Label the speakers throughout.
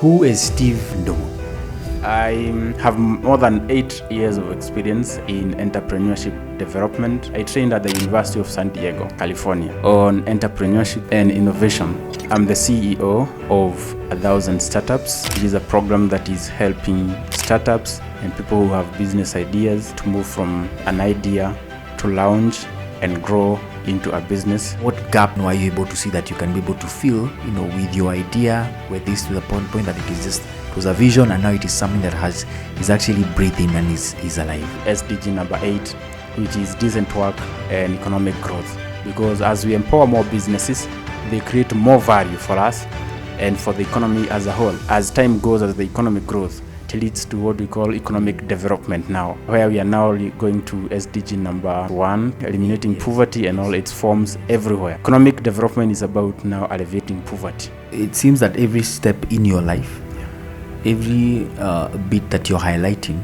Speaker 1: Who is Steve Ndungu?
Speaker 2: I have more than 8 years of experience in entrepreneurship development. I trained at the University of San Diego, California, on entrepreneurship and innovation. I'm the CEO of 1,000 Startups, which is a program that is helping startups and people who have business ideas to move from an idea to launch and grow into a business.
Speaker 1: What gap are you able to see that you can be able to fill, with your idea, with this to the point that it was a vision and now it is something that is actually breathing and is alive?
Speaker 2: SDG number 8, which is decent work and economic growth. Because as we empower more businesses, they create more value for us and for the economy as a whole. As time goes, as the economic growth, it leads to what we call economic development now, where we are now going to SDG number 1, eliminating poverty and all its forms everywhere. Economic development is about now alleviating poverty.
Speaker 1: It seems that every step in your life, every bit that you're highlighting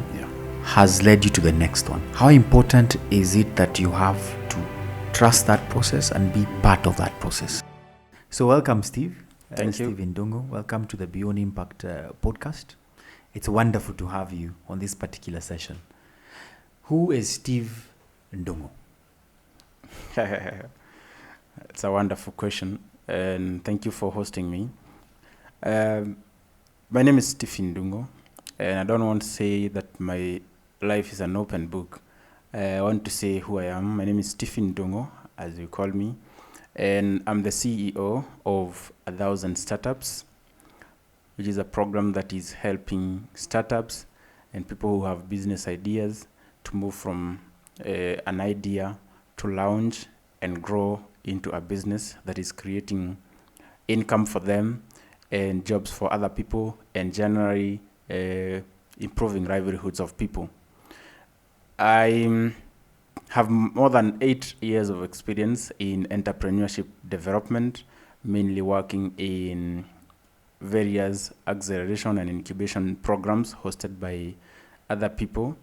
Speaker 1: has led you to the next one. How important is it that you have to trust that process and be part of that process? So welcome, Steve.
Speaker 2: Thank you.
Speaker 1: Steve Ndungu. Welcome to the Beyond Impact podcast. It's wonderful to have you on this particular session. Who is Steve Ndungu?
Speaker 2: It's a wonderful question, and thank you for hosting me. My name is Steve Ndungu, and I don't want to say that my life is an open book. I want to say who I am. My name is Steve Ndungu, as you call me, and I'm the CEO of 1,000 Startups, which is a program that is helping startups and people who have business ideas to move from an idea to launch and grow into a business that is creating income for them and jobs for other people and generally improving livelihoods of people. I have more than 8 years of experience in entrepreneurship development, mainly working in various acceleration and incubation programs hosted by other people,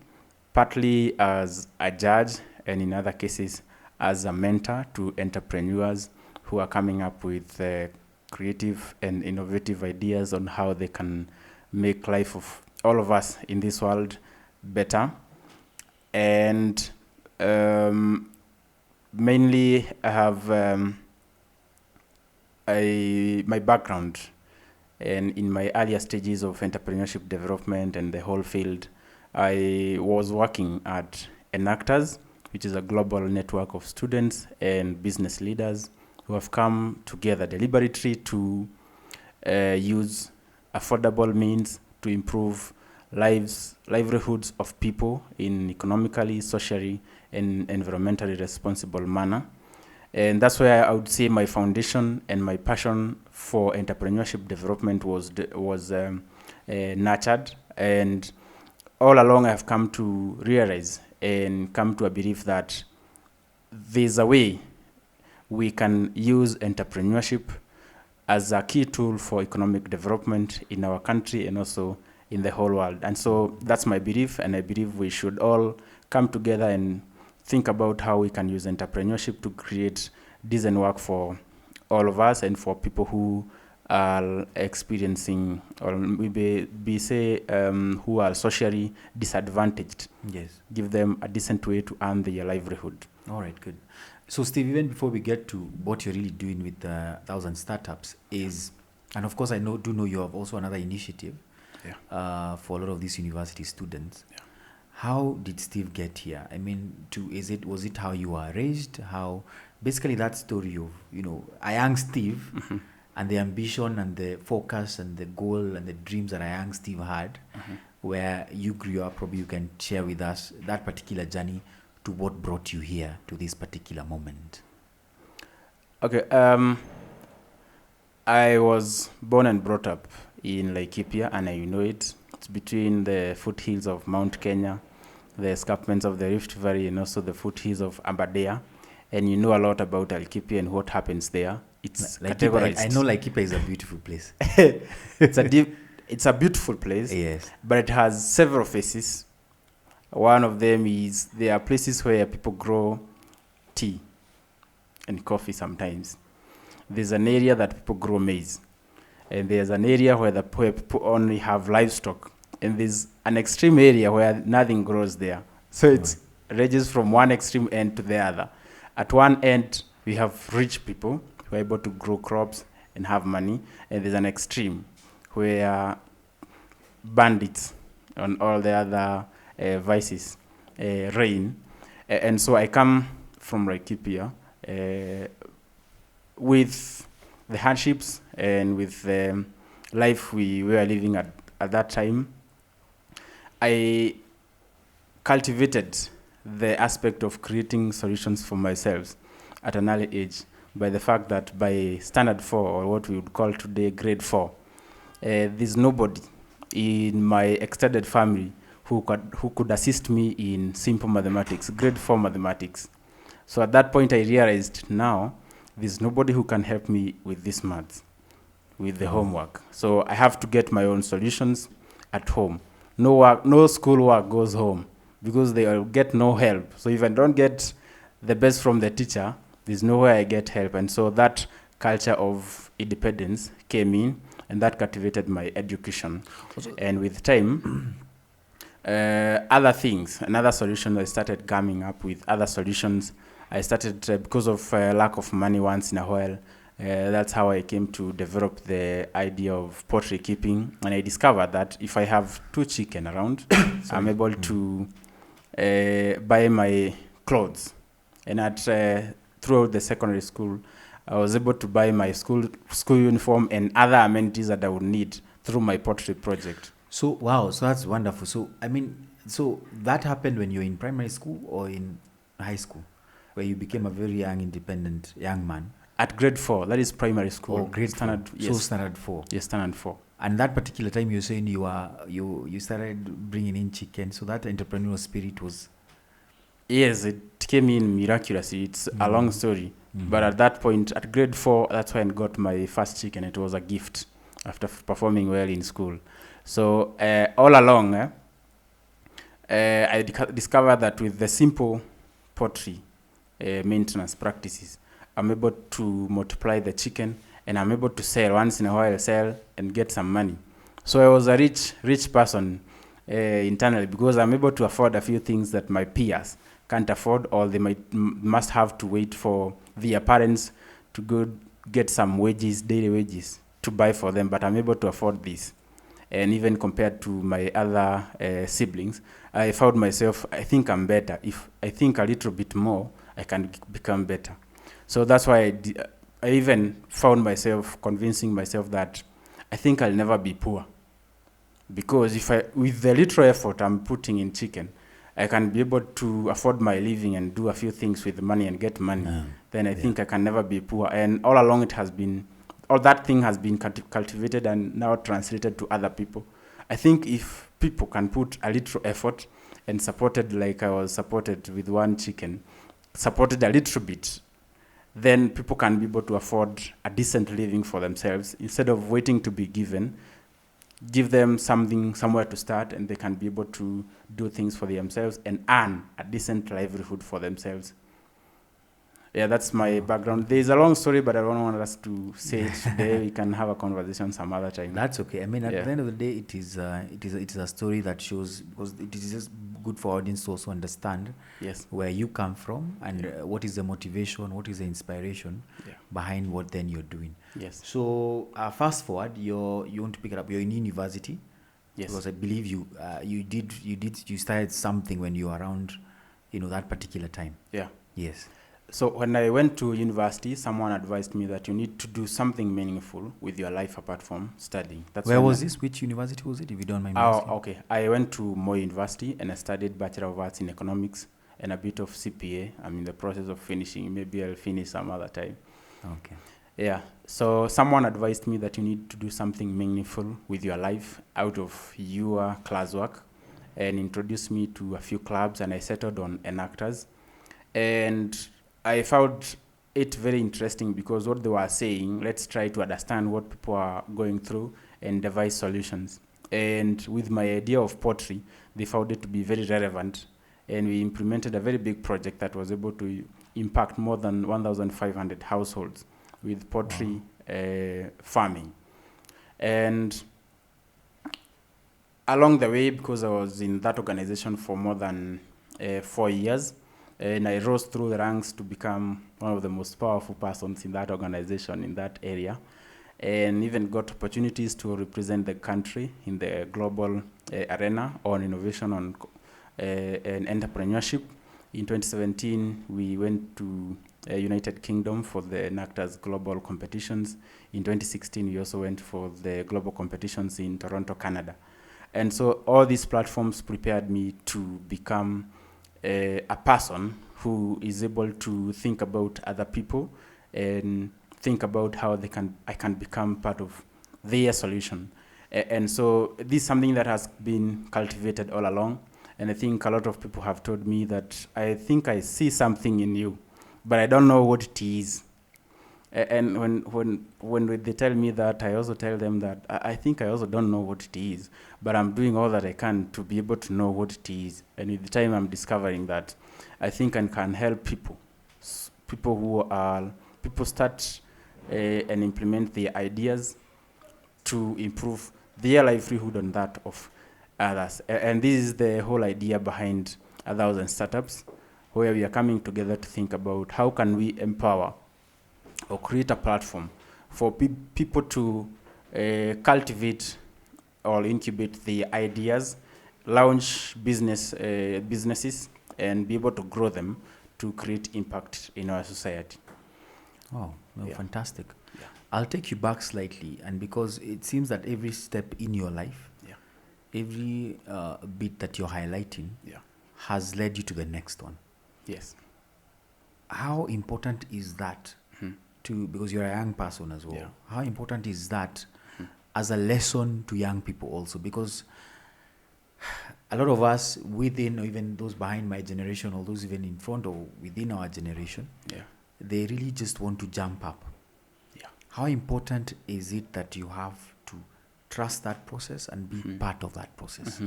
Speaker 2: partly as a judge and in other cases as a mentor to entrepreneurs who are coming up with creative and innovative ideas on how they can make life of all of us in this world better. And mainly I have my background. And in my earlier stages of entrepreneurship development and the whole field, I was working at Enactors, which is a global network of students and business leaders who have come together deliberately to use affordable means to improve livelihoods of people in economically, socially, and environmentally responsible manner. And that's where I would say my foundation and my passion for entrepreneurship development was nurtured. And all along I have come to realize and come to a belief that there's a way we can use entrepreneurship as a key tool for economic development in our country and also in the whole world. And so that's my belief, and I believe we should all come together and think about how we can use entrepreneurship to create decent work for all of us and for people who are experiencing or maybe who are socially disadvantaged.
Speaker 1: Yes.
Speaker 2: Give them a decent way to earn their livelihood.
Speaker 1: All right, good. So Steve, even before we get to what you're really doing with 1,000 Startups and of course I do know you have also another initiative for a lot of these university students.
Speaker 2: Yeah.
Speaker 1: How did Steve get here? I mean, was it how you were raised? How basically that story of a young Steve and the ambition and the focus and the goal and the dreams that a young Steve had, where you grew up. Probably you can share with us that particular journey to what brought you here to this particular moment.
Speaker 2: Okay. I was born and brought up in Laikipia, and I know it. It's between the foothills of Mount Kenya, the escarpments of the Rift Valley, and also the foothills of Aberdare. And you know a lot about Laikipia and what happens there. It's categorized.
Speaker 1: I know Laikipia is a beautiful place.
Speaker 2: It's a beautiful place.
Speaker 1: Yes.
Speaker 2: But it has several faces. One of them is there are places where people grow tea and coffee sometimes. There's an area that people grow maize. and there's an area where where people only have livestock, and there's an extreme area where nothing grows there. So it ranges from one extreme end to the other. At one end, we have rich people who are able to grow crops and have money, and there's an extreme where bandits and all the other vices reign. And so I come from Laikipia with the hardships and with the life we were living at that time. I cultivated the aspect of creating solutions for myself at an early age by the fact that by standard 4, or what we would call today grade 4, there's nobody in my extended family who could assist me in simple mathematics, grade 4 mathematics. So at that point I realized now there's nobody who can help me with this maths, with the homework. So I have to get my own solutions at home. No school work goes home because they will get no help. So if I don't get the best from the teacher, there's nowhere I get help. And so that culture of independence came in, and that cultivated my education. And with time, other things, another solution, I started coming up with other solutions. I started, because of lack of money once in a while, that's how I came to develop the idea of poultry keeping. And I discovered that if I have 2 chicken around, I'm able to buy my clothes. And throughout the secondary school, I was able to buy my school uniform and other amenities that I would need through my poultry project.
Speaker 1: So, wow, so that's wonderful. So, I mean, so that happened when you were in primary school or in high school, where you became a very young, independent young man?
Speaker 2: At grade 4, that is primary school.
Speaker 1: Oh, grade
Speaker 2: standard
Speaker 1: 4.
Speaker 2: Yes.
Speaker 1: So standard 4.
Speaker 2: Yes, standard 4.
Speaker 1: And that particular time you're saying you started bringing in chicken, so that entrepreneurial spirit was...
Speaker 2: Yes, it came in miraculously. It's a long story. But at that point, at grade 4, that's when I got my first chicken. It was a gift after performing well in school. So all along, I discovered that with the simple poultry maintenance practices, I'm able to multiply the chicken, and I'm able to sell once in a while, and get some money. So I was a rich person internally, because I'm able to afford a few things that my peers can't afford, or they must have to wait for their parents to go get some wages, daily wages, to buy for them. But I'm able to afford this. And even compared to my other siblings, I found myself, I think I'm better. If I think a little bit more, I can become better. So that's why I even found myself convincing myself that I think I'll never be poor. Because with the little effort I'm putting in chicken, I can be able to afford my living and do a few things with the money and get money. Then I think I can never be poor. And all along all that thing has been cultivated and now translated to other people. I think if people can put a little effort and supported, like I was supported with 1 chicken, supported a little bit, then people can be able to afford a decent living for themselves instead of waiting to be given. Give them somewhere to start, and they can be able to do things for themselves and earn a decent livelihood for themselves. Yeah, that's my background. There's a long story, but I don't want us to say it today. We can have a conversation some other time.
Speaker 1: That's okay. I mean, at the end of the day, it is a story that shows, because it is just good for audience to also understand where you come from and what is the motivation, what is the inspiration behind what then you're doing.
Speaker 2: Yes.
Speaker 1: So fast forward, you want to pick it up. You're in university.
Speaker 2: Yes.
Speaker 1: Because I believe you started something when you were around, that particular time.
Speaker 2: Yeah.
Speaker 1: Yes.
Speaker 2: So when I went to university, someone advised me that you need to do something meaningful with your life apart from studying.
Speaker 1: Where was this? Which university was it, if you don't mind me asking?
Speaker 2: Okay. I went to Moi University and I studied Bachelor of Arts in Economics and a bit of CPA. I'm in the process of finishing. Maybe I'll finish some other time.
Speaker 1: Okay.
Speaker 2: Yeah. So someone advised me that you need to do something meaningful with your life out of your classwork, and introduced me to a few clubs, and I settled on Enactors. And I found it very interesting because what they were saying, let's try to understand what people are going through and devise solutions. And with my idea of poultry, they found it to be very relevant. And we implemented a very big project that was able to impact more than 1,500 households with poultry farming. And along the way, because I was in that organization for more than 4 years, and I rose through the ranks to become one of the most powerful persons in that organization, in that area, and even got opportunities to represent the country in the global arena on innovation and entrepreneurship. In 2017, we went to United Kingdom for the NACTA's global competitions. In 2016, we also went for the global competitions in Toronto, Canada. And so all these platforms prepared me to become a person who is able to think about other people and think about how I can become part of their solution. And so this is something that has been cultivated all along. And I think a lot of people have told me that I think I see something in you, but I don't know what it is. And when they tell me that, I also tell them that I think I also don't know what it is, but I'm doing all that I can to be able to know what it is. And with the time, I'm discovering that I think I can help people start and implement their ideas to improve their livelihood on that of others. And this is the whole idea behind 1,000 Startups, where we are coming together to think about how can we empower or create a platform for people to cultivate or incubate the ideas, launch businesses, and be able to grow them to create impact in our society.
Speaker 1: Oh, well,
Speaker 2: Yeah.
Speaker 1: fantastic.
Speaker 2: Yeah.
Speaker 1: I'll take you back slightly, and because it seems that every step in your life,
Speaker 2: Yeah.
Speaker 1: every bit that you're highlighting
Speaker 2: Yeah.
Speaker 1: has led you to the next one.
Speaker 2: Yes.
Speaker 1: How important is that because you're a young person as well?
Speaker 2: Yeah.
Speaker 1: How important is that as a lesson to young people also? Because a lot of us within, or even those behind my generation, or those even in front or within our generation,
Speaker 2: Yeah.
Speaker 1: they really just want to jump up.
Speaker 2: Yeah.
Speaker 1: How important is it that you have to trust that process and be part of that process?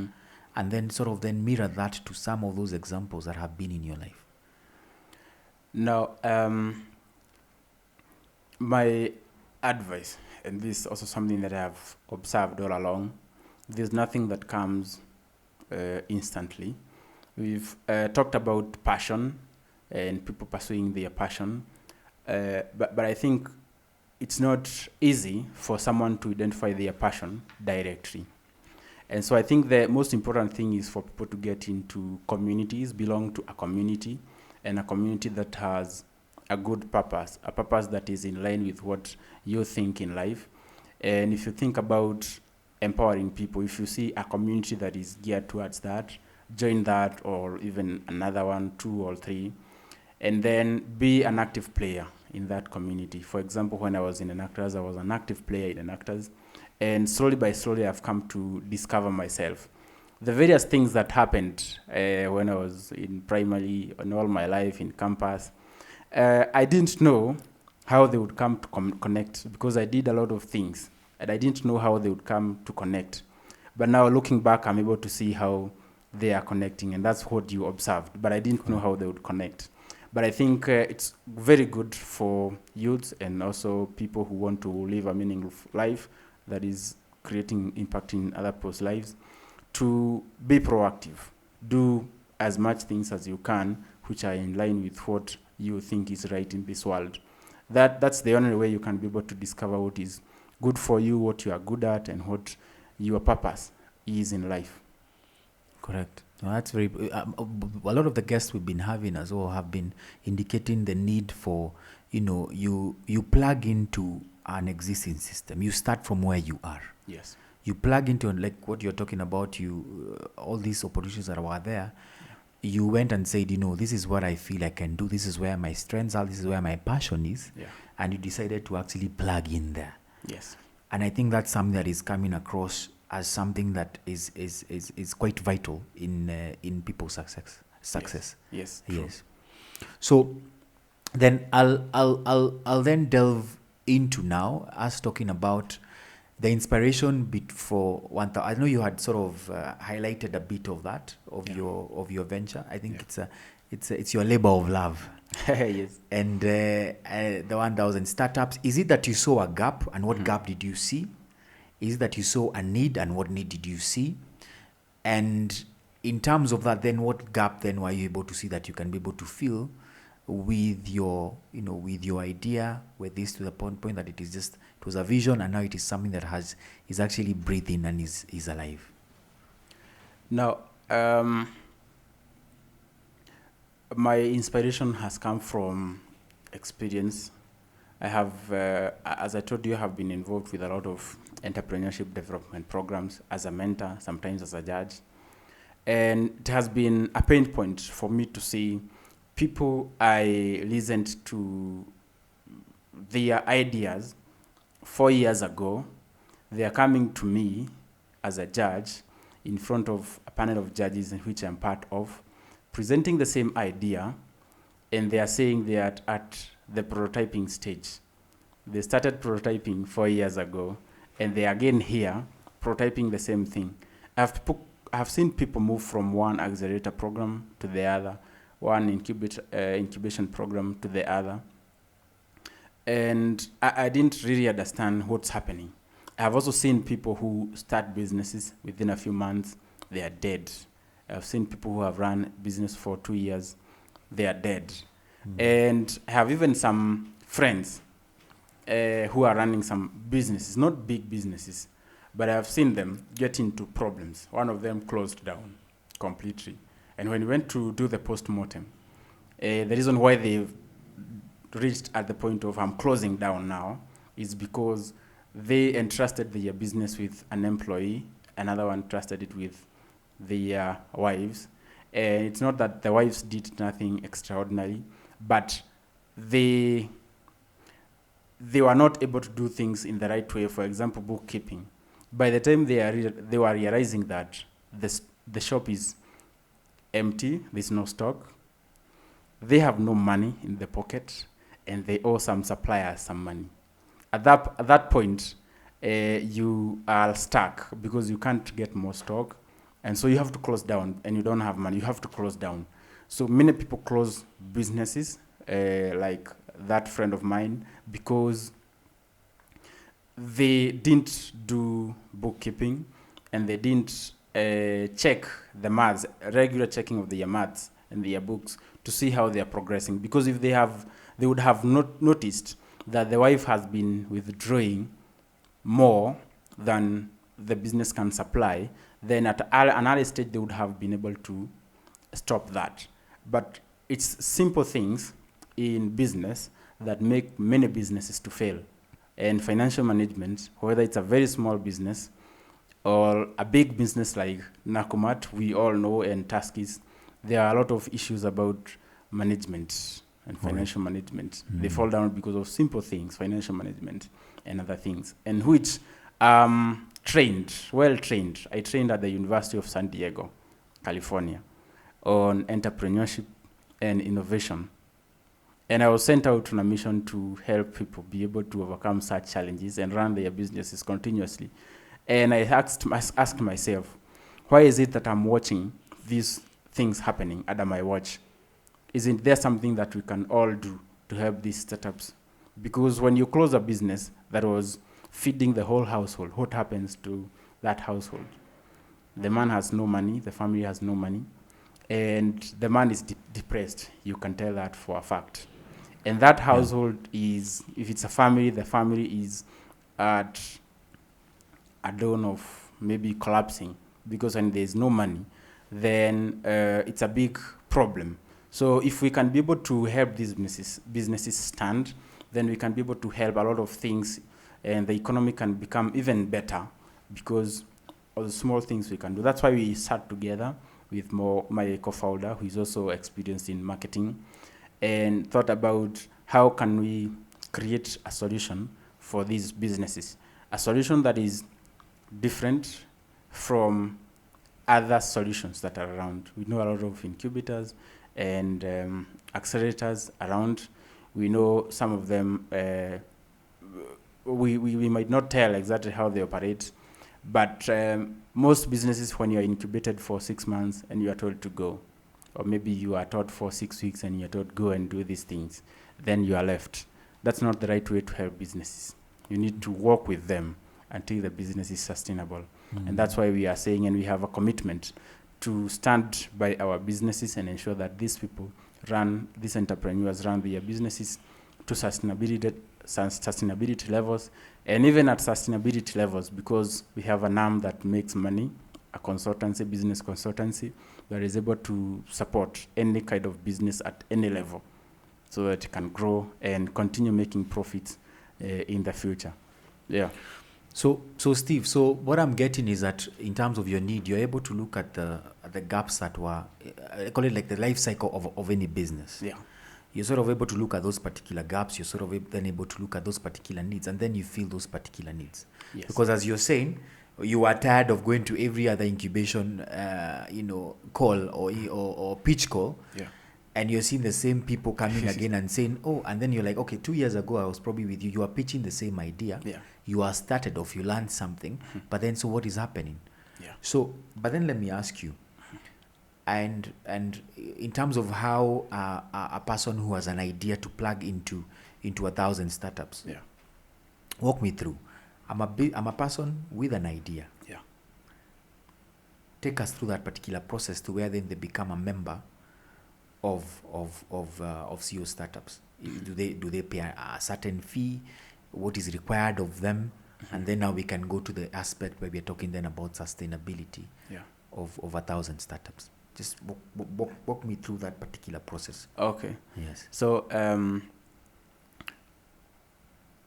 Speaker 1: And then sort of then mirror that to some of those examples that have been in your life?
Speaker 2: Now, my advice, and this is also something that I have observed all along, there's nothing that comes instantly. We've talked about passion and people pursuing their passion, but I think it's not easy for someone to identify their passion directly. And so I think the most important thing is for people to get into communities, belong to a community, and a community that has a good purpose, a purpose that is in line with what you think in life. And if you think about empowering people, if you see a community that is geared towards that, join that, or even another one, 2 or 3, and then be an active player in that community. For example, when I was in Enactors, I was an active player in Enactors, and slowly by slowly I've come to discover myself. The various things that happened when I was in primary and all my life in campus, I didn't know how they would come to connect, because I did a lot of things and I didn't know how they would come to connect. But now looking back, I'm able to see how they are connecting, and that's what you observed. But I didn't know how they would connect. But I think it's very good for youths and also people who want to live a meaningful life that is creating impact in other people's lives, to be proactive. Do as much things as you can which are in line with what you think is right in this world. That's the only way you can be able to discover what is good for you, what you are good at, and what your purpose is in life.
Speaker 1: Correct. No, that's very. A lot of the guests we've been having as well have been indicating the need for, you plug into an existing system. You start from where you are.
Speaker 2: Yes.
Speaker 1: You plug into, like what you're talking about. All these opportunities that were there. You went and said, this is what I feel I can do. This is where my strengths are. This is where my passion is.
Speaker 2: Yeah.
Speaker 1: And you decided to actually plug in there.
Speaker 2: Yes.
Speaker 1: And I think that's something that is coming across as something that is quite vital in people's success.
Speaker 2: Yes.
Speaker 1: Yes. So then I'll then delve into now us talking about the inspiration bit for one. I know you had sort of highlighted a bit of that your venture. I think it's your labor of love.
Speaker 2: Yes.
Speaker 1: And the 1,000 Startups. Is it that you saw a gap, and what gap did you see Is it that you saw a need, and what need did you see? And in terms of that, then what gap then were you able to see that you can be able to fill with your, with your idea, with this, to the point that it was a vision, and now it is something that is actually breathing and is alive?
Speaker 2: Now, my inspiration has come from experience. I have, as I told you, I have been involved with a lot of entrepreneurship development programs as a mentor, sometimes as a judge. And it has been a pain point for me to see people I listened to their ideas 4 years ago. They are coming to me as a judge in front of a panel of judges in which I'm part of, presenting the same idea, and they are saying they are at the prototyping stage. They started prototyping 4 years ago, and they are again here prototyping the same thing. I've seen people move from one accelerator program to the other, one incubation program to the other, and I didn't really understand what's happening. I've also seen people who start businesses within a few months, they are dead. I've seen people who have run business for 2 years, they are dead. And I have even some friends who are running some businesses, not big businesses, but I have seen them get into problems. One of them closed down completely. And when we went to do the post-mortem, the reason why they've reached at the point of I'm closing down now is because they entrusted their business with an employee, another one trusted it with their wives. And it's not that the wives did nothing extraordinary, but they were not able to do things in the right way. For example, bookkeeping. By the time they were realizing that the shop is empty, there's no stock, they have no money in the pocket, and they owe some suppliers some money. At that point, you are stuck because you can't get more stock, and so you have to close down, and you don't have money. You have to close down. So many people close businesses, like that friend of mine, because they didn't do bookkeeping, and they didn't check the maths, regular checking of their maths and their books to see how they are progressing. Because if they would have noticed that the wife has been withdrawing more than the business can supply, then at an early stage they would have been able to stop that. But it's simple things in business that make many businesses to fail. And financial management, whether it's a very small business or a big business like Nakumat, we all know, and Tuskies, there are a lot of issues about management and financial management. They fall down because of simple things, financial management and other things, and which well trained. I trained at the University of San Diego, California, on entrepreneurship and innovation. And I was sent out on a mission to help people be able to overcome such challenges and run their businesses continuously. And I asked myself, why is it that I'm watching these things happening under my watch? Isn't there something that we can all do to help these startups? Because when you close a business that was feeding the whole household, what happens to that household? The man has no money, the family has no money, and the man is depressed. You can tell that for a fact. And that household is, if it's a family, the family is at a dawn of maybe collapsing, because when there's no money, then it's a big problem. So if we can be able to help these businesses stand, then we can be able to help a lot of things, and the economy can become even better because of the small things we can do. That's why we sat together with my co-founder, who is also experienced in marketing, and thought about how can we create a solution for these businesses, a solution that is different from other solutions that are around. We know a lot of incubators and accelerators around. We know some of them, we might not tell exactly how they operate, but most businesses, when you're incubated for 6 months and you are told to go, or maybe you are taught for 6 weeks and you're told go and do these things, then you are left. That's not the right way to help businesses. You need to work with them until the business is sustainable. And that's why we are saying, and we have a commitment to stand by our businesses and ensure that these entrepreneurs run their businesses to sustainability levels, and even at sustainability levels, because we have an arm that makes money, a consultancy, business consultancy, that is able to support any kind of business at any level so that it can grow and continue making profits in the future. Yeah.
Speaker 1: So Steve, so what I'm getting is that in terms of your need, you're able to look at the gaps that were, I call it like the life cycle of any business.
Speaker 2: Yeah.
Speaker 1: You're sort of able to look at those particular gaps. You're sort of then able to look at those particular needs, and then you fill those particular needs.
Speaker 2: Yes.
Speaker 1: Because as you're saying, you are tired of going to every other incubation, call or pitch call.
Speaker 2: Yeah.
Speaker 1: And you're seeing the same people coming again and saying, oh, and then you're like, okay, 2 years ago I was probably with you. You are pitching the same idea.
Speaker 2: Yeah.
Speaker 1: You are started off, you learned something, but then so what is happening?
Speaker 2: Yeah.
Speaker 1: So, but then let me ask you, and in terms of how a person who has an idea to plug into 1,000 startups,
Speaker 2: Yeah.
Speaker 1: walk me through. I'm a person with an idea.
Speaker 2: Yeah.
Speaker 1: Take us through that particular process to where then they become a member of CEO startups. Do they pay a certain fee? What is required of them? And then now we can go to the aspect where we're talking then about sustainability of 1,000 startups. Just walk me through that particular process.
Speaker 2: Okay.
Speaker 1: Yes.
Speaker 2: So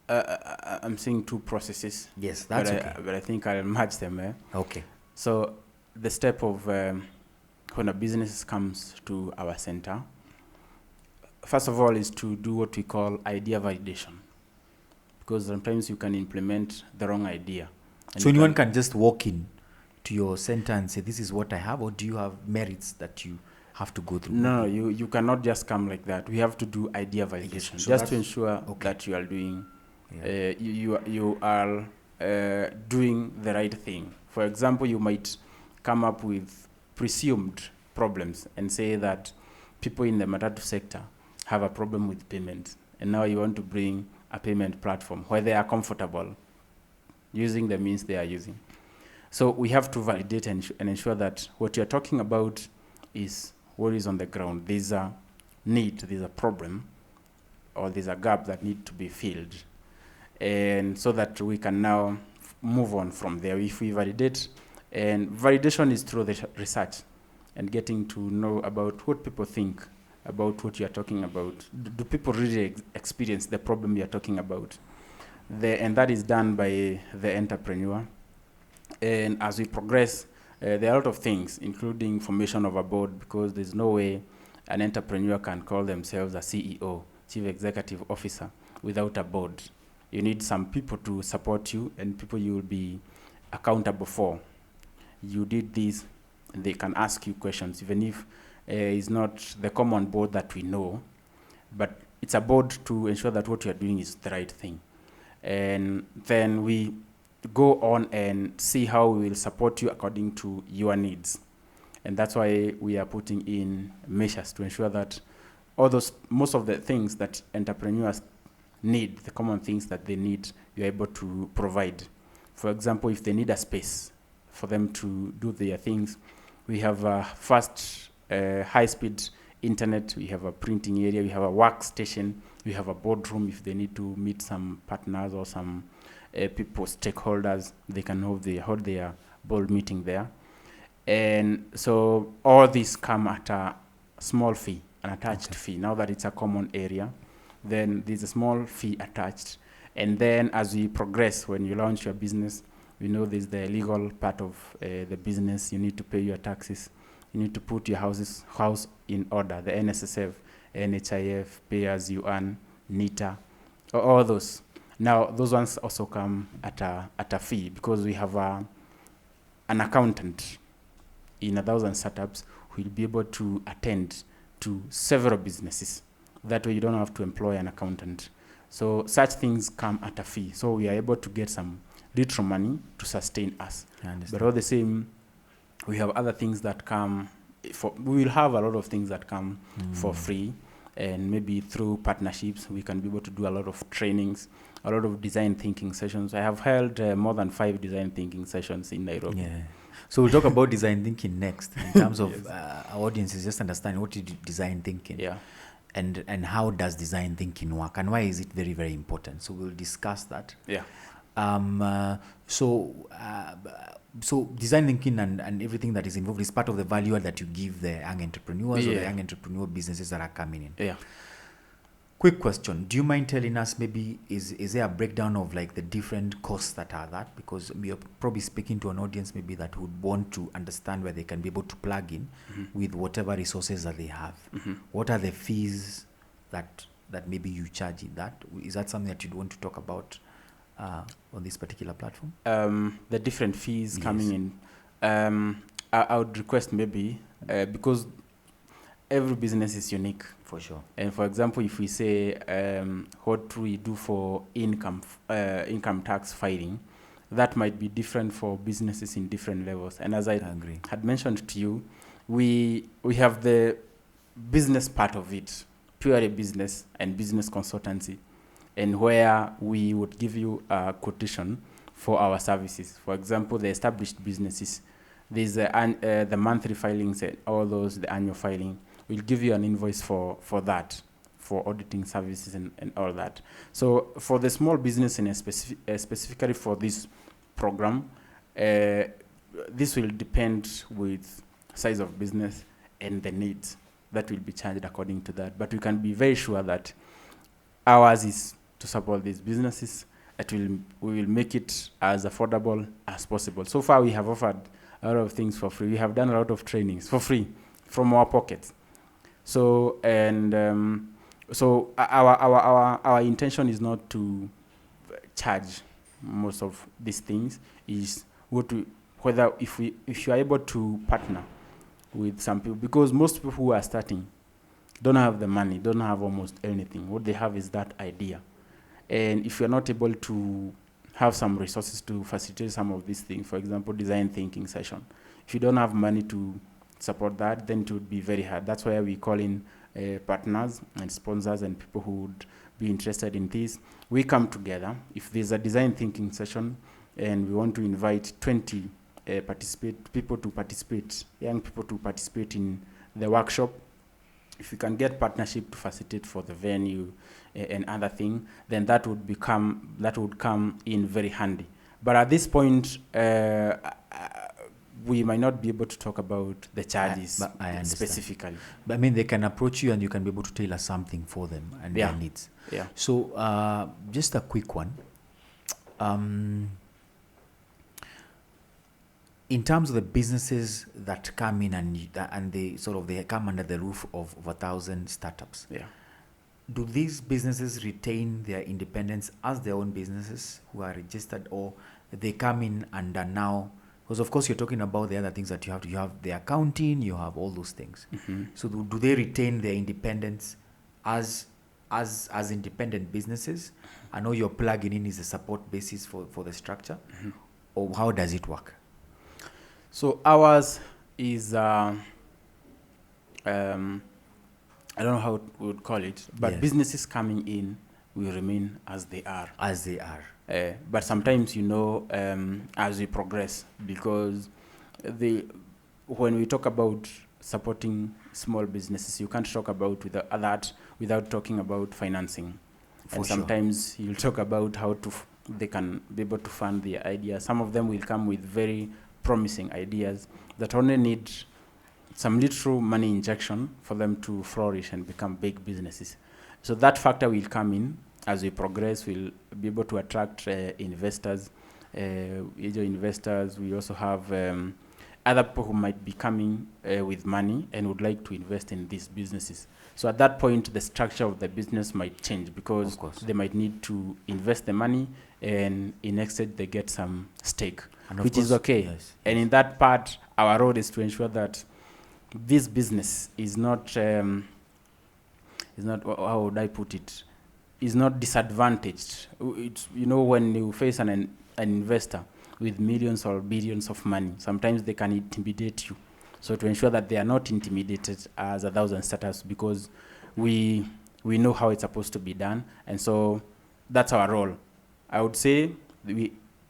Speaker 2: I'm seeing two processes.
Speaker 1: Yes, that's okay.
Speaker 2: But I think I'll match them.
Speaker 1: Okay.
Speaker 2: So the step of when a business comes to our center, first of all is to do what we call idea validation. Because sometimes you can implement the wrong idea.
Speaker 1: So anyone can just walk in to your center and say, this is what I have, or do you have merits that you have to go through?
Speaker 2: No, you cannot just come like that. We have to do idea validation,
Speaker 1: so
Speaker 2: just to ensure that you are doing, you are doing the right thing. For example, you might come up with presumed problems and say that people in the matatu sector have a problem with payment, and now you want to bring a payment platform where they are comfortable using the means they are using. So we have to validate and ensure that what you're talking about is what is on the ground. There's a need, there's a problem, or there's a gap that needs to be filled. And so that we can now move on from there. If we validate, and validation is through the research and getting to know about what people think about what you're talking about. Do people really experience the problem you're talking about? And that is done by the entrepreneur. And as we progress, there are a lot of things, including formation of a board, because there's no way an entrepreneur can call themselves a CEO, Chief Executive Officer, without a board. You need some people to support you and people you will be accountable for. You did this, and they can ask you questions, even if it's not the common board that we know, but it's a board to ensure that what you're doing is the right thing. And then we go on and see how we will support you according to your needs. And that's why we are putting in measures to ensure that most of the things that entrepreneurs need, the common things that they need, you're able to provide. For example, if they need a space for them to do their things, we have a fast, high-speed internet, we have a printing area, we have a workstation, we have a boardroom. If they need to meet some partners or some people, stakeholders, they can hold their board meeting there. And so all these come at a small fee, an attached fee. Now that it's a common area, then there's a small fee attached. And then as we progress, when you launch your business, we know there's the legal part of the business. You need to pay your taxes. You need to put your house in order, the NSSF, NHIF, pay as you earn, NITA, all those. Now, those ones also come at a fee, because we have an accountant in 1,000 startups who will be able to attend to several businesses. That way you don't have to employ an accountant. So such things come at a fee. So we are able to get some little money to sustain us. But all the same, we have other things that come we will have a lot of things that come for free. and maybe through partnerships, we can be able to do a lot of trainings, a lot of design thinking sessions. I have held more than 5 design thinking sessions in Nairobi.
Speaker 1: Yeah. So we'll talk about design thinking next in terms of
Speaker 2: Yes.
Speaker 1: our audience is just understanding what is design thinking.
Speaker 2: Yeah.
Speaker 1: And how does design thinking work and why is it very, very important? So we'll discuss that.
Speaker 2: Yeah.
Speaker 1: So design thinking and everything that is involved is part of the value that you give the young entrepreneurs or the young entrepreneur businesses that are coming in.
Speaker 2: Yeah.
Speaker 1: Quick question. Do you mind telling us maybe is there a breakdown of like the different costs that are that? Because we are probably speaking to an audience maybe that would want to understand where they can be able to plug in with whatever resources that they have. What are the fees that maybe you charge in that? Is that something that you'd want to talk about on this particular platform?
Speaker 2: The different fees coming in. I would request maybe because every business is unique.
Speaker 1: For sure.
Speaker 2: And for example, if we say what we do for income tax filing, that might be different for businesses in different levels. And as I
Speaker 1: agree.
Speaker 2: had mentioned to you, we have the business part of it, purely business and business consultancy, and where we would give you a quotation for our services. For example, the established businesses, there's the monthly filings and all those, the annual filing. We'll give you an invoice for that, for auditing services and all that. So for the small business and specifically for this program, this will depend with size of business and the needs that will be charged according to that. But we can be very sure that ours is to support these businesses. We will make it as affordable as possible. So far, we have offered a lot of things for free. We have done a lot of trainings for free from our pockets. So our intention is not to charge most of these things. Is if you are able to partner with some people, because most people who are starting don't have the money, don't have almost anything. What they have is that idea, and if you are not able to have some resources to facilitate some of these things, for example, design thinking session, if you don't have money to support that, then it would be very hard. That's why we call in partners and sponsors and people who would be interested in this. We come together. If there's a design thinking session and we want to invite 20 people to participate, young people to participate in the workshop, if we can get partnership to facilitate for the venue and other thing, then that would come in very handy. But at this point, we might not be able to talk about the charges specifically.
Speaker 1: But I mean, they can approach you and you can be able to tailor something for them and their needs.
Speaker 2: Yeah.
Speaker 1: So just a quick one. In terms of the businesses that come in and they come under the roof of 1,000 startups.
Speaker 2: Yeah.
Speaker 1: Do these businesses retain their independence as their own businesses who are registered, or they come in and are now? Because of course you're talking about the other things that you have. You have the accounting, you have all those things. So do they retain their independence as independent businesses? I know you're plugging in is a support basis for the structure, or how does it work?
Speaker 2: So ours is I don't know how we would call it, but businesses coming in will remain as they are.
Speaker 1: As they are.
Speaker 2: But sometimes, as we progress, because when we talk about supporting small businesses, you can't talk about that without talking about financing. And sometimes you'll talk about how they can be able to fund their ideas. Some of them will come with very promising ideas that only need some little money injection for them to flourish and become big businesses. So that factor will come in as we progress. We'll be able to attract investors, angel investors. We also have other people who might be coming with money and would like to invest in these businesses. So at that point, the structure of the business might change because they might need to invest the money, and in exchange they get some stake, which is okay. Yes. And in that part, our role is to ensure that this business is not, how would I put it, is not disadvantaged. It's, when you face an investor with millions or billions of money, sometimes they can intimidate you. So to ensure that they are not intimidated as 1,000 startups, because we know how it's supposed to be done, and so that's our role. I would say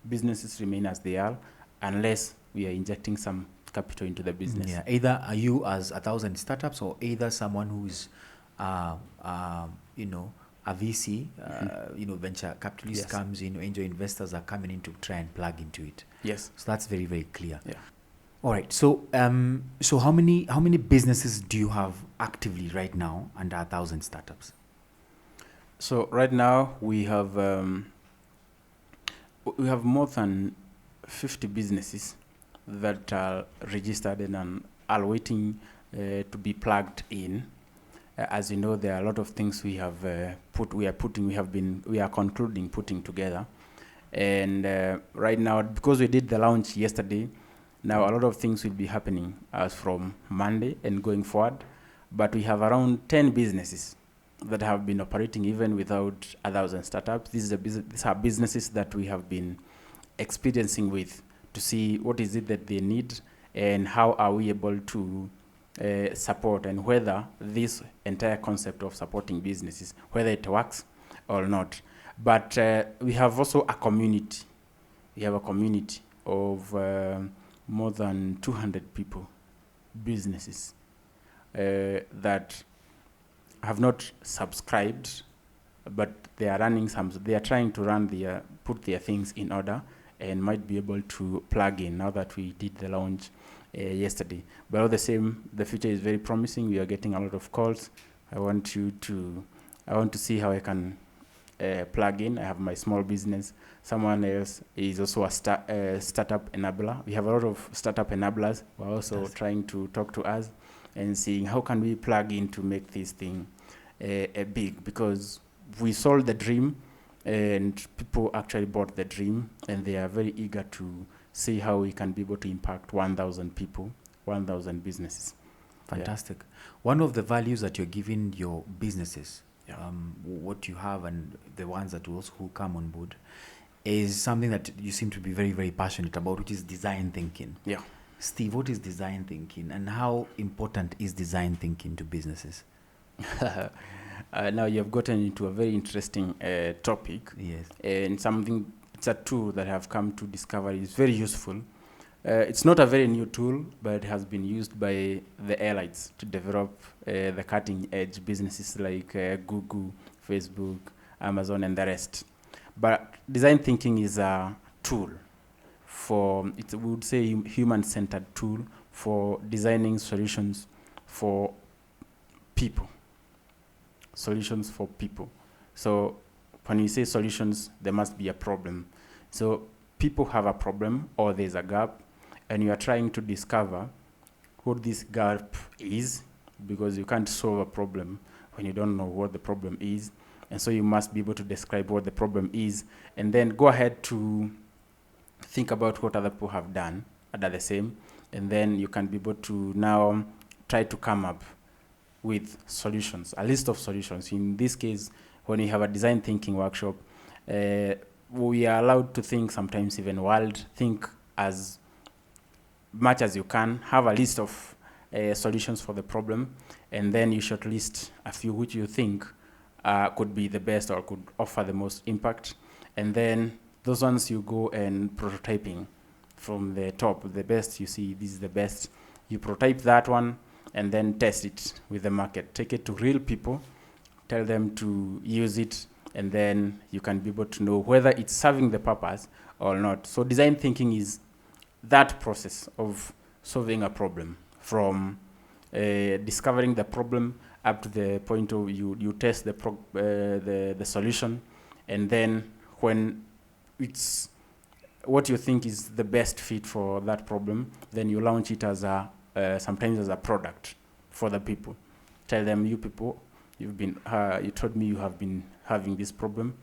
Speaker 2: businesses remain as they are unless we are injecting some capital into the business.
Speaker 1: Yeah, either are you as 1,000 startups, or either someone who's a VC, venture capitalist comes in, angel investors are coming in to try and plug into it.
Speaker 2: Yes.
Speaker 1: So that's very, very clear.
Speaker 2: Yeah.
Speaker 1: All right. So so how many businesses do you have actively right now under 1,000 startups?
Speaker 2: So right now we have more than 50 businesses that are registered and are waiting to be plugged in. As you know, there are a lot of things we have we are concluding putting together, and right now, because we did the launch yesterday, now a lot of things will be happening as from Monday and going forward. But we have around 10 businesses that have been operating even without 1,000 startups. These are businesses that we have been experiencing with to see what is it that they need and how are we able to support, and whether this entire concept of supporting businesses, whether it works or not. But we have also a community. We have a community of more than 200 people, businesses that have not subscribed, but they are running they are trying to put their things in order and might be able to plug in now that we did the launch yesterday. But all the same, the future is very promising. We are getting a lot of calls. I want to see how I can plug in. I have my small business. Someone else is also a startup enabler. We have a lot of startup enablers who are also trying to talk to us and seeing how can we plug in to make this thing big, because we sold the dream and people actually bought the dream, and they are very eager to see how we can be able to impact 1,000 people, 1,000 businesses.
Speaker 1: Fantastic. Yeah. One of the values that you're giving your businesses, what you have and the ones that who come on board, is something that you seem to be very, very passionate about, which is design thinking.
Speaker 2: Yeah.
Speaker 1: Steve, what is design thinking, and how important is design thinking to businesses?
Speaker 2: Now you've gotten into a very interesting topic.
Speaker 1: Yes.
Speaker 2: And something, it's a tool that I've come to discover is very useful. It's not a very new tool, but it has been used by the elites to develop the cutting edge businesses like Google, Facebook, Amazon, and the rest. But design thinking is a tool we would say human-centered tool for designing solutions for people. Solutions for people. So when you say solutions, there must be a problem. So people have a problem, or there's a gap, and you are trying to discover what this gap is, because you can't solve a problem when you don't know what the problem is. And so you must be able to describe what the problem is, and then go ahead to think about what other people have done that are the same, and then you can be able to now try to come up with solutions, a list of solutions. In this case, when we have a design thinking workshop, we are allowed to think sometimes even wild, think as much as you can, have a list of solutions for the problem, and then you shortlist a few which you think could be the best or could offer the most impact. And then those ones you go and prototyping from the top, the best you see, this is the best. You prototype that one and then test it with the market. Take it to real people, tell them to use it, and then you can be able to know whether it's serving the purpose or not. So design thinking is that process of solving a problem, from discovering the problem up to the point of you test the solution, and then when it's what you think is the best fit for that problem, then you launch it as sometimes as a product for the people. Tell them, you people, you told me you have been having this problem,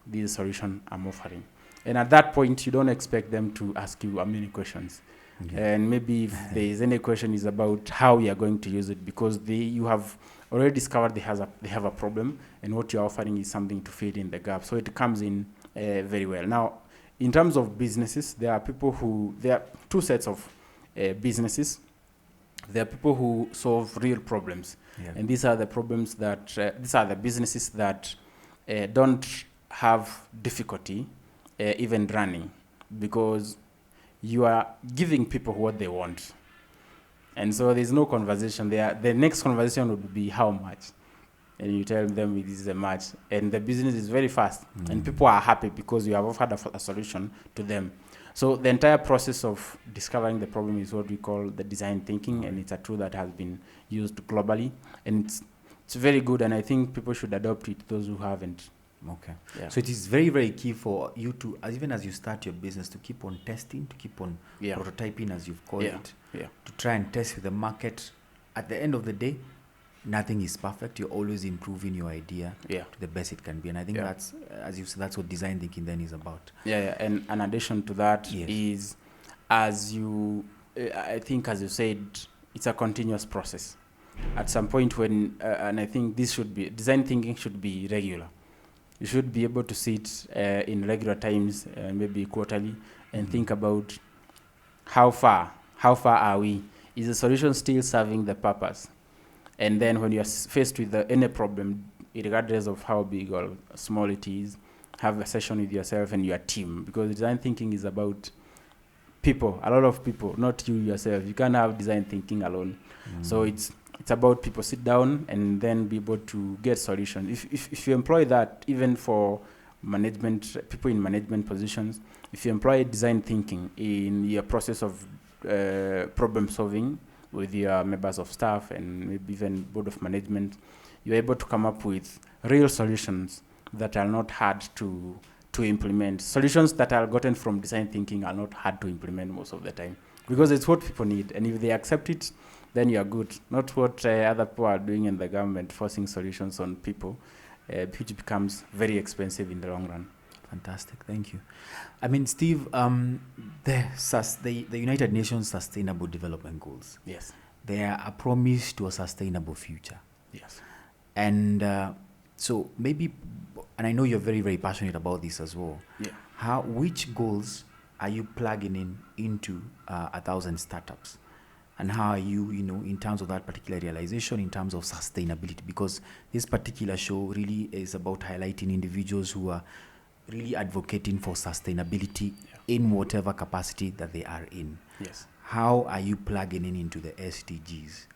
Speaker 2: this is solution I'm offering. And at that point, you don't expect them to ask you many questions. Okay. And maybe if there is any question, is about how you are going to use it, because you have already discovered they have a problem, and what you're offering is something to fill in the gap. So it comes in very well. Now, in terms of businesses, there are two sets of businesses. There are people who solve real problems.
Speaker 1: Yeah.
Speaker 2: And these are the problems that, these are the businesses that don't have difficulty even running, because you are giving people what they want. And so there's no conversation there. The next conversation would be how much. And you tell them it is a match. And the business is very fast. And people are happy because you have offered a solution to them. So the entire process of discovering the problem is what we call the design thinking, and it's a tool that has been used globally, and it's very good, and I think people should adopt it, those who haven't.
Speaker 1: Okay.
Speaker 2: Yeah.
Speaker 1: So it is very, very key for you to, even as you start your business, to keep on testing, to keep on prototyping, as you've called it, to try and test with the market. At the end of the day, nothing is perfect. You're always improving your idea to the best it can be. And I think that's, as you said, that's what design thinking then is about. And
Speaker 2: in addition to that is, as you, I think as you said, it's a continuous process. At some point when, and I think this should be, design thinking should be regular. You should be able to sit in regular times, maybe quarterly, and think about how far are we? Is the solution still serving the purpose? And then when you're faced with any problem, regardless of how big or small it is, have a session with yourself and your team, because design thinking is about people, a lot of people, not you yourself. You can't have design thinking alone. So it's about people sit down and then be able to get solutions. If you employ that, even for management, people in management positions, if you employ design thinking in your process of problem solving with your members of staff and maybe even board of management, you're able to come up with real solutions that are not hard to implement. Solutions that are gotten from design thinking are not hard to implement most of the time, because it's what people need, and if they accept it, then you're good. Not what other people are doing in the government, forcing solutions on people, which becomes very expensive in the long run.
Speaker 1: Fantastic, thank you. I mean, Steve, the United Nations Sustainable Development Goals.
Speaker 2: Yes.
Speaker 1: They are a promise to a sustainable future.
Speaker 2: Yes.
Speaker 1: And so maybe, and I know you're very, very passionate about this as well.
Speaker 2: Yeah.
Speaker 1: Which goals are you plugging into 1,000 startups? And how are you, in terms of that particular realization, in terms of sustainability? Because this particular show really is about highlighting individuals who are really advocating for sustainability in whatever capacity that they are in.
Speaker 2: Yes.
Speaker 1: How are you plugging into the SDGs?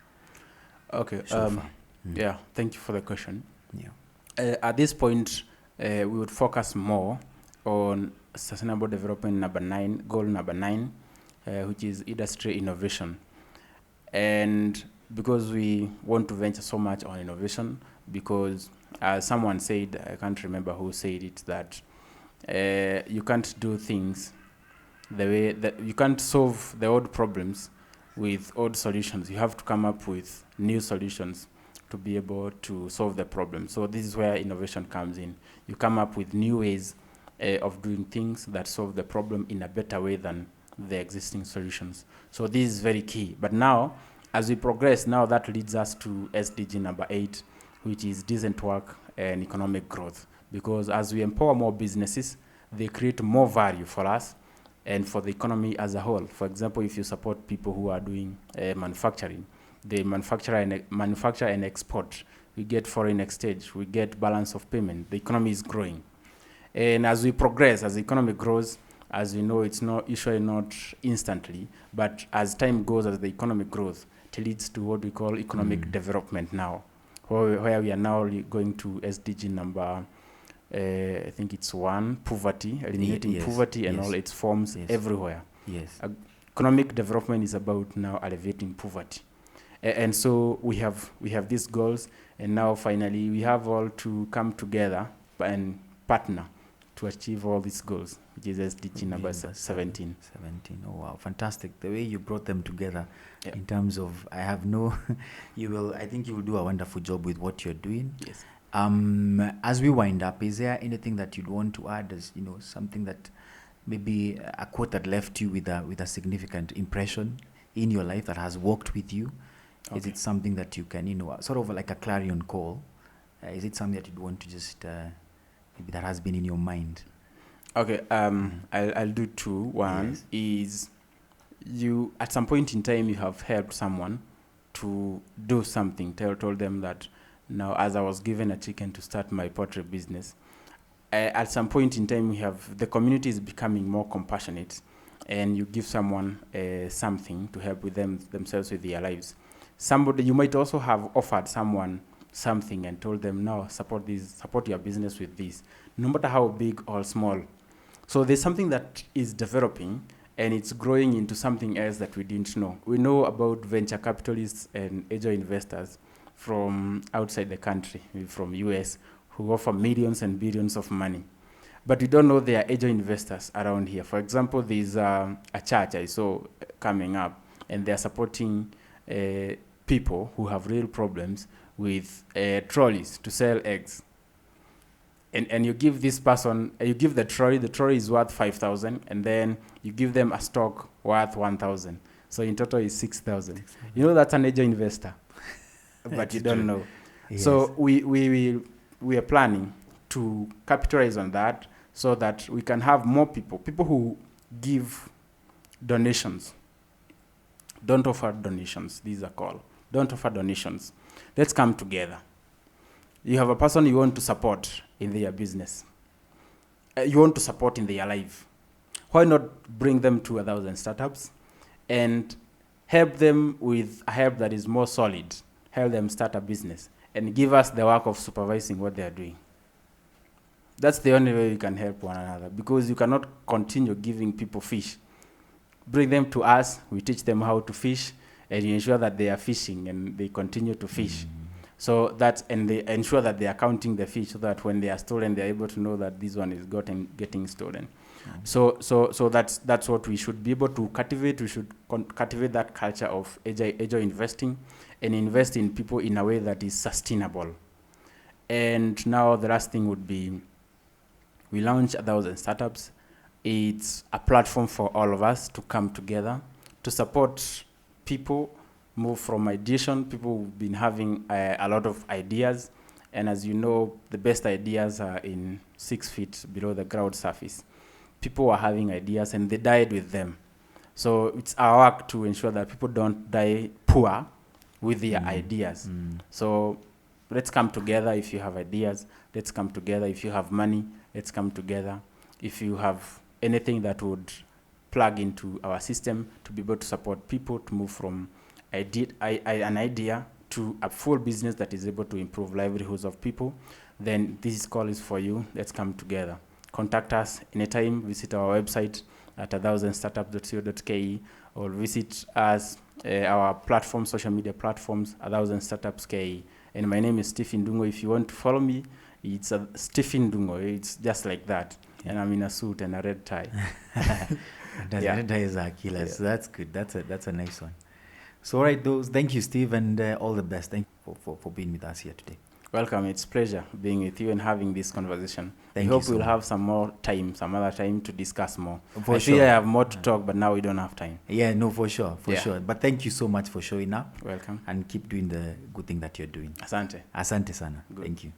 Speaker 2: Okay. Yeah, thank you for the question.
Speaker 1: Yeah.
Speaker 2: At this point, we would focus more on Sustainable Development goal number 9, which is industry innovation. And because we want to venture so much on innovation, because as someone said, I can't remember who said it, that you can't do things the way that you can't solve the old problems with old solutions. You have to come up with new solutions to be able to solve the problem. So this is where innovation comes in. You come up with new ways of doing things that solve the problem in a better way than the existing solutions. So this is very key. But now, as we progress, now that leads us to SDG number 8, which is decent work and economic growth. Because as we empower more businesses, they create more value for us and for the economy as a whole. For example, if you support people who are doing manufacturing, they manufacture and export. We get foreign exchange, we get balance of payment. The economy is growing. And as we progress, as the economy grows, as we know, it's not usually not instantly, but as time goes, as the economy grows, it leads to what we call economic development now, where we are now going to SDG number, I think it's 1, poverty, eliminating poverty and all its forms everywhere.
Speaker 1: Yes.
Speaker 2: Economic development is about now alleviating poverty. And so we have these goals, and now finally we have all to come together and partner to achieve all these goals, which is SDG number 17.
Speaker 1: 17. Oh wow, fantastic! The way you brought them together, in terms of, I think you will do a wonderful job with what you're doing.
Speaker 2: Yes.
Speaker 1: As we wind up, is there anything that you'd want to add? As something that maybe a quote that left you with a significant impression in your life that has worked with you? Okay. Is it something that you can, sort of like a clarion call? Is it something that you'd want to just maybe that has been in your mind?
Speaker 2: Okay, I'll do 2. One is, you at some point in time you have helped someone to do something. Told them that now, as I was given a chicken to start my poultry business, at some point in time, the community is becoming more compassionate, and you give someone something to help with themselves with their lives. Somebody, you might also have offered someone something and told them, no, support your business with this, no matter how big or small. So there's something that is developing, and it's growing into something else that we didn't know. We know about venture capitalists and angel investors from outside the country, from US, who offer millions and billions of money. But we don't know there are angel investors around here. For example, there's a church I saw coming up, and they're supporting people who have real problems with trolleys to sell eggs. And you give this person, you give the trolley is worth 5,000, and then you give them a stock worth 1,000. So in total is 6,000. You know that's an angel investor, but you don't know. Yes. So we are planning to capitalize on that so that we can have more people who give donations. Don't offer donations, these are called. Don't offer donations. Let's come together. You have a person you want to support in their business. You want to support in their life. Why not bring them to 1,000 startups and help them with a help that is more solid, help them start a business, and give us the work of supervising what they are doing. That's the only way we can help one another, because you cannot continue giving people fish. Bring them to us, we teach them how to fish, and you ensure that they are fishing and they continue to fish. So that, and they ensure that they are counting the fish so that when they are stolen, they are able to know that this one is getting stolen. So that's what we should be able to cultivate. We should cultivate that culture of agile investing and invest in people in a way that is sustainable. And now the last thing would be, we launch 1,000 startups. It's a platform for all of us to come together to support people move from ideation. People who've been having a lot of ideas, and as you know, the best ideas are in 6 feet below the ground surface. People are having ideas and they died with them. So it's our work to ensure that people don't die poor with their ideas. So let's come together. If you have ideas, let's come together. If you have money, let's come together. If you have anything that would plug into our system to be able to support people to move from an idea to a full business that is able to improve livelihoods of people, then this call is for you. Let's come together. Contact us anytime. Visit our website at 1000startups.co.ke, or visit us, our platform, social media platforms, 1000startups.ke. And my name is Stephen Ndungu. If you want to follow me, it's Stephen Ndungu. It's just like that. Yeah. And I'm in a suit and a red tie.
Speaker 1: Red tie is our killer. Yeah. So that's good. That's a nice one. So, all right, thank you, Steve, and all the best. Thank you for being with us here today.
Speaker 2: Welcome. It's a pleasure being with you and having this conversation. I hope we'll have some other time to discuss more. I feel I have more to talk, but now we don't have time.
Speaker 1: Yeah, no, for sure. But thank you so much for showing up.
Speaker 2: Welcome.
Speaker 1: And keep doing the good thing that you're doing.
Speaker 2: Asante.
Speaker 1: Asante sana.
Speaker 2: Good.
Speaker 1: Thank you.